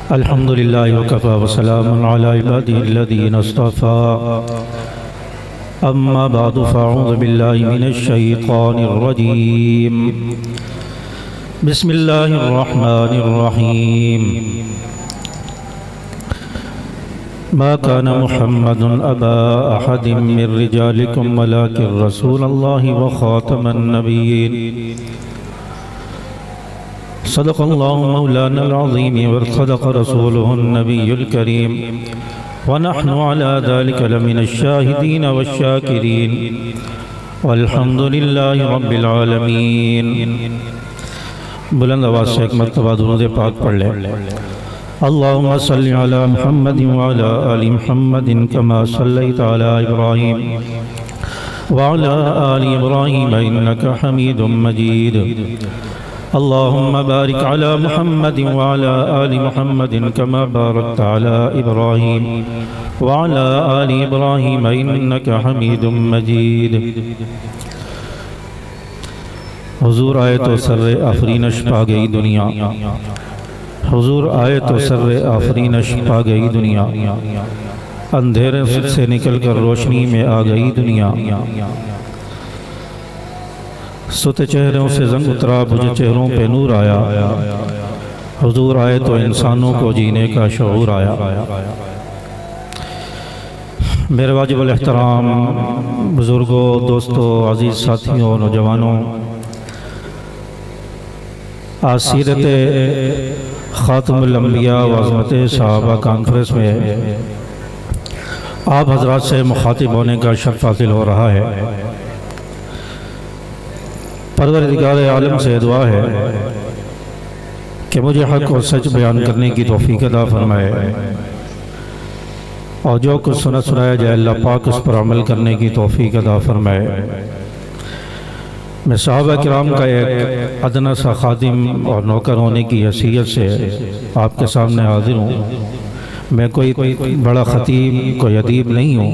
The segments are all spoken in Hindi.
अल्हम्दुलिल्लाहि वकफ़ा वसलामुन अला इबादिहिल्लज़ीना इस्तफ़ा अम्मा बअदु फ़अऊज़ु बिल्लाहि मिनश शैतानिर रजीम बिस्मिल्लाहिर रहमानिर रहीम मा कान मुहम्मदुन अबा अहदिम मिर रिजालिकुम वलाकिन रसूलल्लाहि व ख़ातमन नबिय्यीन सदक़ल्लाहु मौलानल अज़ीम व सदक़ रसूलुहुन नबियुल करीम व नहनु अला ज़ालिका लमिनश शाहिदीन वश्शाकिरीन वल्हम्दुलिल्लाहि रब्बिल आलमीन। बुलंद आवाज़ से एक मरतबा दुरूद पाक पढ़ लें। अल्लाहुम्मा सल्लि अला मुहम्मदिन व अला आलि मुहम्मदिन कमा सल्लैता अला इब्राहीम व अला आलि इब्राहीम इन्नका हमीदुम मजीद। अल्लाहुम्मा बारिक अला मुहम्मदिन व अला आलि मुहम्मदिन कमा बारकता अला इब्राहीम व अला आलि इब्राहीम इन्नका हमीदुम मजीद। हुजूर आए तो सर्रे आफरीनश पा गई दुनिया, हुजूर आए तो सर्रे आफरीनश पा गई दुनिया, अंधेरे से निकल कर रोशनी में आ गई दुनिया। सुते चेहरों से जंग उतरा, बुझे चेहरों पे नूर आया, हुजूर आए तो इंसानों को जीने का शऊर आया। मेरे वाजिबुल एहतराम बुजुर्गों, दोस्तों, अजीज साथियों, नौजवानों, आज सीरत ख़ातमुल अंबिया व अज़मत सहाबा कॉन्फ्रेंस में आप हज़रात से मुखातिब होने का शर्फ हासिल हो रहा है। परवरदिगार आलम से दुआ है कि मुझे हक़ और सच बयान करने की तौफ़ीक़ अता फरमाए और जो कुछ सुनाया जाए अल्लाह पाक उस पर अमल करने की तौफ़ीक़ अता फरमाए। मैं सहाबा किराम का एक अदना सा खादिम और नौकर होने की हैसियत से आपके सामने हाजिर हूँ। मैं कोई बड़ा ख़तीब, कोई अदीब नहीं हूँ।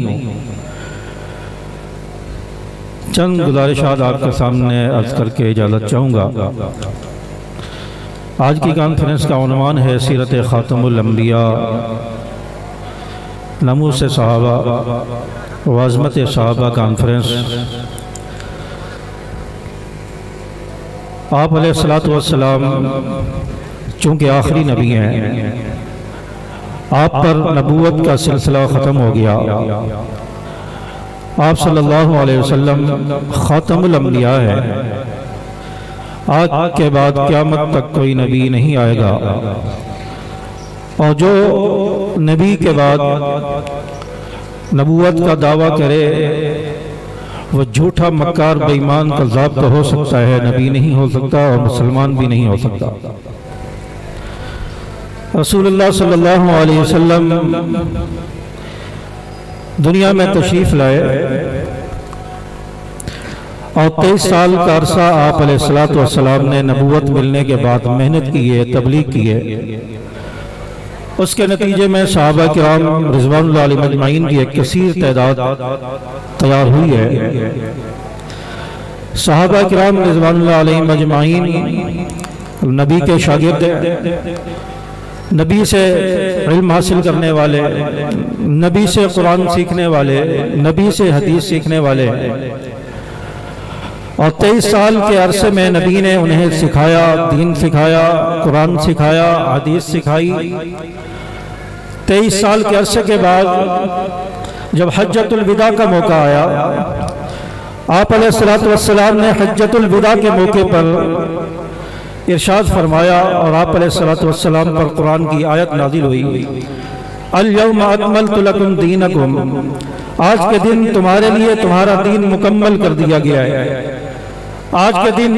चंद गुज़ारिशात आपके सामने अर्ज़ करके इजाज़त चाहूँगा। आज की कॉन्फ्रेंस का उन्वान है सीरत ख़ातमुल अंबिया, नमूस सहाबा व अज़मत सहाबा कॉन्फ्रेंस। आप अलैहिस्सलातु वस्सलाम चूँकि आखिरी नबी हैं, आप पर नबूवत का सिलसिला ख़त्म हो गया। आप सल्लल्लाहु अलैहि वसल्लम ख़ातमुल अंबिया है। आज के बाद क़यामत तक कोई नबी नहीं आएगा और जो नबी के बाद नबूवत का दावा करे वो झूठा, मक्कार, बेईमान, कज़्ज़ाब तो हो सकता है, नबी नहीं हो सकता और मुसलमान भी नहीं हो सकता। रसूलुल्लाह सल्लल्लाहु अलैहि वसल्लम दुनिया में तशरीफ़ लाए और 23 साल का अरसा आप अलैहिस्सलातु वस्सलाम ने नबूवत मिलने के बाद मेहनत की है, तबलीग की है। उसके नतीजे में सहाबा किराम रिज़वानुल्लाह अलैहिम अजमईन की एक कसीर तादाद तैयार हुई है। सहाबा किराम रिज़वानुल्लाह अलैहिम अजमईन नबी के शागिर्द, नबी से इल्म हासिल करने वाले, नबी से कुरान सीखने वाले, नबी से हदीस सीखने वाले और 23 साल के अरसे में नबी ने उन्हें सिखाया, दीन सिखाया, कुरान सिखाया, हदीस सिखाई। 23 साल के अरसे के बाद जब हज्जतुल विदा का मौका आया, आप अलैहिस्सलातु वस्सलाम ने हज्जतुल विदा के मौके पर इरशाद फरमाया और आप अलैहिस्सलातु वस्सलाम पर कुरान की आयत नाज़िल हुई, अल यौमा अकमलतु लकुम दीनकुम, आज के दिन तुम्हारे लिए तुम्हारा दीन मुकम्मल कर दिया गया है। आज के दिन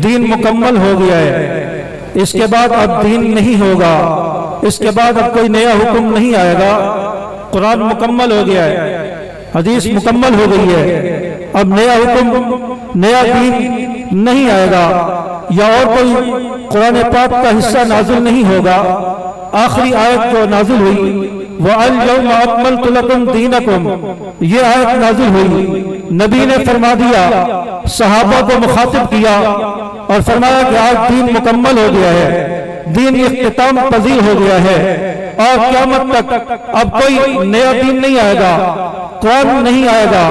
दीन मुकम्मल हो गया है, इसके बाद अब दीन नहीं होगा, इसके बाद अब कोई नया हुक्म नहीं आएगा। कुरान मुकम्मल हो गया है, हदीस मुकम्मल हो गई है, अब नया हुक्म, नया दीन नहीं आएगा या और कोई कुरान पाक का हिस्सा नाज़िल नहीं होगा। आखिरी आयत जो नाज़िल हुई वो अल यौमा अकमलतु लकुम दीनकुम, ये आयत नाज़िल हुई। नबी ने फरमा दिया, सहाबा को मुखातिब किया और फरमाया कि आज दीन मुकम्मल हो गया है। दीन इख्तिताम पजीर हो गया है और क़यामत तक अब कोई नया दीन नहीं आएगा, कुरान नहीं आएगा,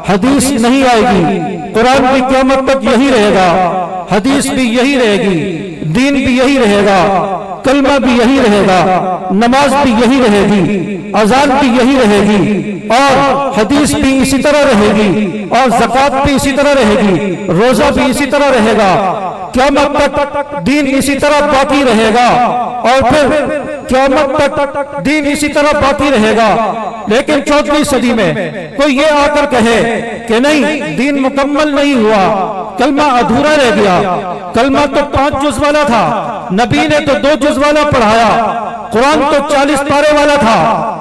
हदीस नहीं आएगी। कुरान भी क़यामत तक यही रहेगा, हदीस भी यही रहेगी, दीन भी यही रहेगा, कलमा भी यही रहेगा, नमाज भी यही रहेगी, अजान भी यही रहेगी और हदीस भी इसी तरह रहेगी और ज़कात भी इसी तरह रहेगी, रोजा भी इसी तरह रहेगा। क़यामत तक दीन इसी तरह बाकी रहेगा और फिर क़यामत तक दीन इसी तरह बाकी रहेगा। लेकिन 14वीं सदी में कोई ये आकर कहे कि नहीं, दीन मुकम्मल नहीं हुआ, कलमा अधूरा रह गया। कलमा तो 5 जुज़ वाला था, नबी ने तो 2 जुज़ वाला पढ़ाया। कुरान तो 40 पारे वाला था,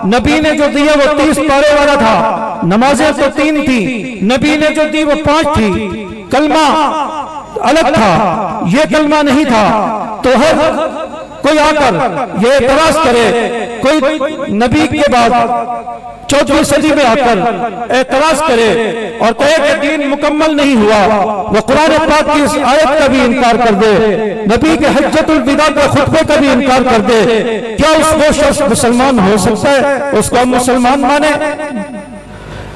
नबी ने जो दिया वो 30 पारे वाला था। नमाजें तो 3 थी, नबी ने जो दी वो 5 थी। कलमा अलग था, ये कलमा नहीं था। तो हर कोई आकर ये एतराज करे, कोई नबी के बाद 14वीं सदी में आकर एतराज करे और कहे कि दीन मुकम्मल नहीं हुआ, वो कुरान पाक की इस आयत का भी इनकार कर दे, नबी के हज्जतुल विदा के खुतबे का भी इनकार कर दे, क्या वो शख्स मुसलमान हो सकता है? उसको मुसलमान माने?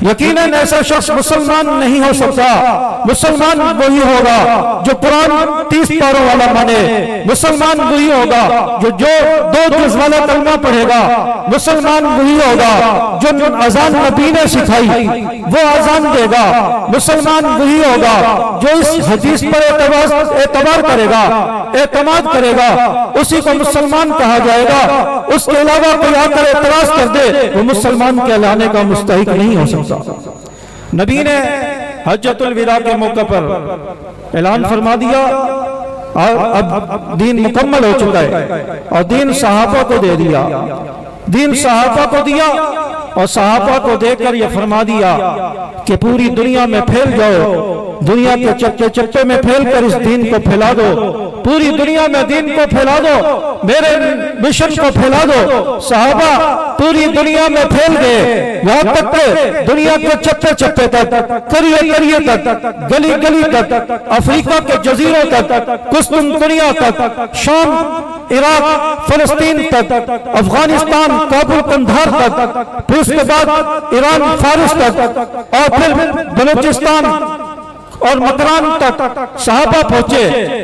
यकीनन ऐसा शख्स मुसलमान नहीं हो सकता। मुसलमान वही होगा जो कुरान 30 पारों वाला माने, मुसलमान वही होगा जो 2 जुज़ वाला कलमा पढ़ेगा, मुसलमान वही होगा जो अजान नबी ने सिखाई वो अजान देगा, मुसलमान वही होगा जो इस हदीस पर एतबार करेगा, एतमाद करेगा, उसी को मुसलमान कहा जाएगा। उसके अलावा कोई आकर एतराज कर दे, वो मुसलमान कहलाने का मुस्तहिक नहीं हो सकता। नबी ने हज्जतुल विदा के मौके पर ऐलान फरमा दिया अब दीन मुकम्मल हो चुका है और दीन सहाबा को दे दिया, दीन सहाबा को दिया और सहाबा को देकर यह फरमा दिया कि पूरी दुनिया में फैल जाओ, दुनिया के चप्पे चप्पे में फैलकर इस दीन को फैला दो, पूरी दुनिया में दीन को फैला दो, मेरे मिशन को फैला दो। सहाबा पूरी दुनिया में फैल गए, यहाँ तक के दुनिया के चप्पे चप्पे तक, करिए करिए तक, गली गली तक, अफ्रीका के जजीरों तक, कुस्तुनतुनिया तक, शाम, इराक, फलस्तीन तक, अफगानिस्तान, काबुल, कंधार तक, फिर उसके बाद ईरान, फारिस तक और फिर बलूचिस्तान और मकरान तक सहाबा पहुंचे,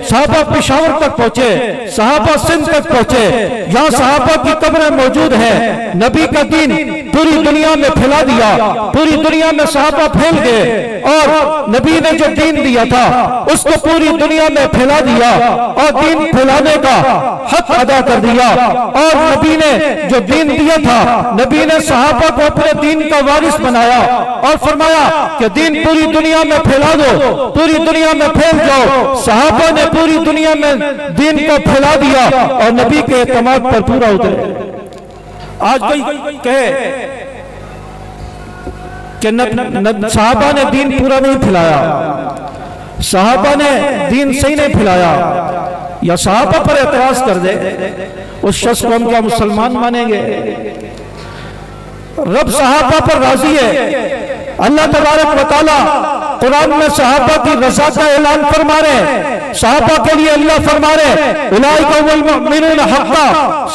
सहाबा पेशावर तक पहुंचे, सहाबा सिंध तक पहुंचे, जहां सहाबा की कब्रें मौजूद है। नबी का दीन पूरी दुनिया में फैला दिया, पूरी दुनिया में सहाबा फैल गए और नबी ने जो दीन दिया था उसको पूरी दुनिया में फैला दिया और दीन फैलाने का हक अदा कर दिया। और नबी ने जो दीन दिया था, नबी ने सहाबा को अपने दीन का वारिस बनाया और फरमाया कि दीन पूरी दुनिया में फैला दो, पूरी दुनिया में फैल जाओ। सहाबा ने पूरी दुनिया में दीन को फैला दिया और नबी के एतमाद पर पूरा उतरे। आज कोई कहे कि सहाबा ने दीन पूरा नहीं फैलाया, सहाबा ने दीन सही नहीं फैलाया या सहाबा पर एतराज कर दे, उस शख्स को हम क्या मुसलमान मानेंगे? रब सहाबा पर राजी है। अल्लाह तबारक व तआला कुरान में सहाबा की रज़ा का ऐलान फरमा रहे, सहाबा के लिए अल्लाह फरमा रहे उलाइका वल मुमिनून हक़्क़ा,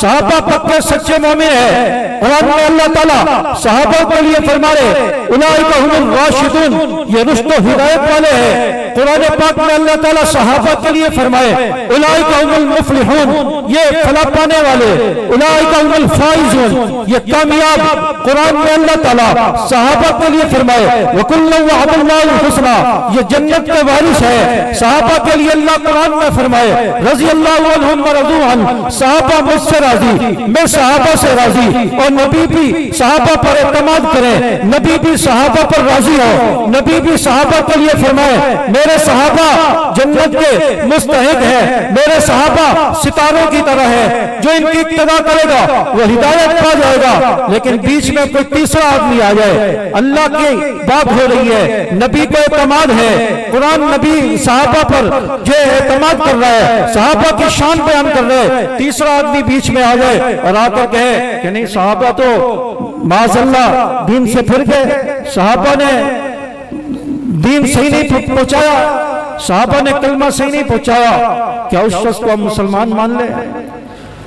सहाबा पक्के सच्चे मोमिन है। कुरान में अल्लाह ताला सहाबा के लिए फरमा रहे उलाइका हुमुर राशिदून, ये रुश्द व हिदायत वाले हैं। कुरान पाक में अल्लाह ताला सहाबा के लिए फरमाए उलाइका हुमुल मुफ्लिहून, ये फलाह पाने वाले, उलाइका हुमुल फाइजून, ये कामयाब। कुरान में अल्लाह ताला सहाबा के लिए फरमाए वकुल्लु वअदल्लाहुल हुस्ना, ये जन्नत के वारिस है। सहाबा के लिए अल्लाह कुरान में फरमाए रज़ियल्लाहु अन्हुम व रज़ू अन्हु, सहाबा मुझसे राजी, मैं सहाबा से राजी। और नबी भी सहाबा पर एतमाद करें, नबी भी सहाबा पर राजी हो। नबी भी सहाबा के लिए फरमाए मेरे सहाबा जन्नत के मुस्तहिक है, मेरे सहाबा सितारों की तरह है, जो इनकी इक्तदा करेगा वो हिदायत पा जाएगा। लेकिन बीच में कोई तीसरा आदमी आ जाए, अल्लाह की बात हो रही है, नबी को एतमाद है, कुरान नबी सहाबा पर जो एतमाद कर रहा है, सहाबा की शान बयान कर रहे हैं, तीसरा आदमी बीच में आ जाए और आकर कहे कि नहीं सहाबा तो माज़अल्लाह दीन से फिर गए, सहाबा ने दीन सही नहीं पहुंचाया, सहाबा ने कलमा सही नहीं पहुंचाया, क्या उस शख्स को हम मुसलमान मान ले?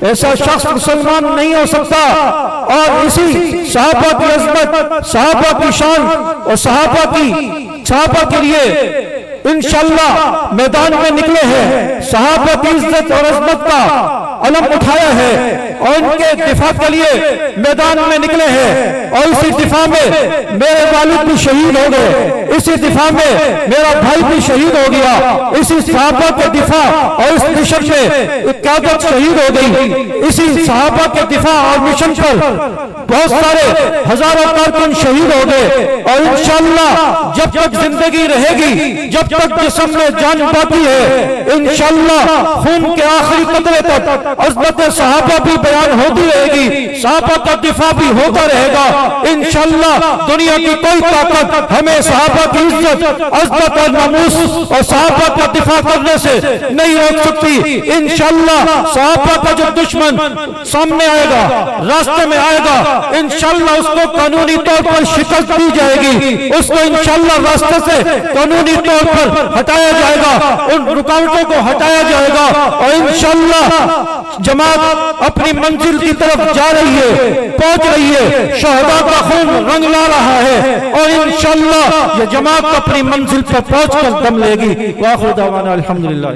ऐसा शख्स मुसलमान नहीं हो सकता। और इसी सहाबा की अज़मत, सहाबा की शान और सहाबा के लिए इंशाअल्लाह मैदान में निकले हैं, सहाबा की इज्जत और अज़मत का अलम उठाया है और इनके दिफा के लिए मैदान में निकले हैं। और इसी दिफा में मेरे वालिद भी शहीद हो गए, इसी दिफा में मेरा भाई भी शहीद हो गया, इसी सहाबा के दिफा और इस मिशन में क़यादत शहीद हो गई। इसी सहाबा के दिफा और मिशन पर बहुत सारे हजारों कारकुन शहीद हो गए। और इंशाअल्लाह जब तक जिंदगी रहेगी, जब तक जिस्म में जान बाकी है, इंशाअल्लाह खून के आखिरी कतरे तक अज़मत सहाबा भी बयान होती रहेगी, सहाबा का दिफा भी होता रहेगा। इंशाअल्लाह दुनिया की कोई ताकत हमें सहाबा की इज्जत, अज़मत और नामूस और सहाबा का दिफा करने से नहीं रोक सकती। इंशाअल्लाह सहाबा का जो दुश्मन सामने आएगा, रास्ते में आएगा, इंशाअल्लाह उसको कानूनी तौर पर शिकस्त दी जाएगी, उसको इंशाअल्लाह रास्ते से कानूनी तौर पर हटाया जाएगा, उन रुकावटों को हटाया जाएगा। और इंशाअल्लाह जमात अपनी मंजिल की तरफ जा रही है, पहुंच रही है, शहदा का खून रंग ला रहा है और इंशाअल्लाह ये जमात अपनी मंजिल पर पहुंचकर दम लेगी। वाखिर दावाना अल्हम्दुलिल्लाह।